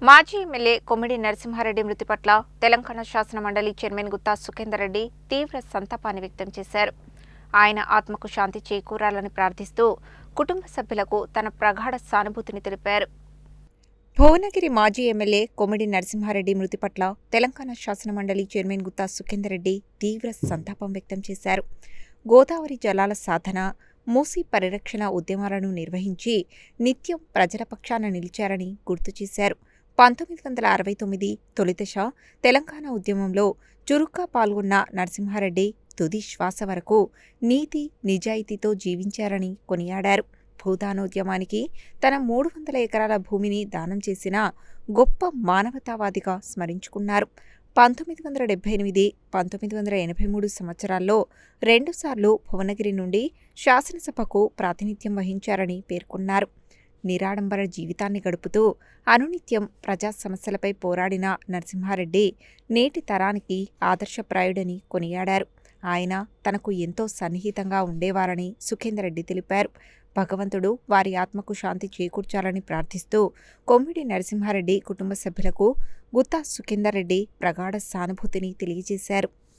మాజీ ఎమ్మెల్యే కొమ్మిడి నరసింహారెడ్డి మృతి పట్ల తెలంగాణ శాసన మండలి చైర్మన్ గుత్తా సుఖేందర్ రెడ్డి తీవ్ర సంతాపాన్ని వ్యక్తం చేశారు. ఆయన ఆత్మకు శాంతి చేకూరాలని ప్రార్థిస్తూ కుటుంబ సభ్యులకు తన ప్రగాఢ సానుభూతిని తెలిపారు. భువనగిరి మాజీ ఎమ్మెల్యే కొమ్మిడి నరసింహారెడ్డి మృతి పట్ల తెలంగాణ శాసన మండలి చైర్మన్ గుత్తా సుఖేందర్ రెడ్డి తీవ్ర సంతాపం వ్యక్తం చేశారు. గోదావరి జలాల సాధన, మూసీ పరిరక్షణ ఉద్యమాలను నిర్వహించి నిత్యం ప్రజల పక్షాన నిలిచారని గుర్తు చేశారు. 1969 తొలిదశ తెలంగాణ ఉద్యమంలో చురుగ్గా పాల్గొన్న నరసింహారెడ్డి తుది శ్వాస వరకు నీతి నిజాయితీతో జీవించారని కొనియాడారు. భూదానోద్యమానికి తన 300 ఎకరాల భూమిని దానం చేసిన గొప్ప మానవతావాదిగా స్మరించుకున్నారు. 1978, 1983 సంవత్సరాల్లో 2 సార్లు భువనగిరి నుండి శాసనసభకు ప్రాతినిధ్యం వహించారని పేర్కొన్నారు. నిరాడంబర జీవితాన్ని గడుపుతూ అనునిత్యం ప్రజా సమస్యలపై పోరాడిన నరసింహారెడ్డి నేటి తరానికి ఆదర్శప్రాయుడని కొనియాడారు. ఆయన తనకు ఎంతో సన్నిహితంగా ఉండేవారని సుఖేందర్ రెడ్డి తెలిపారు. భగవంతుడు వారి ఆత్మకు శాంతి చేకూర్చాలని ప్రార్థిస్తూ కొమ్మిడి నరసింహారెడ్డి కుటుంబ సభ్యులకు గుత్తా సుఖేందర్ రెడ్డి ప్రగాఢ సానుభూతిని తెలియజేశారు.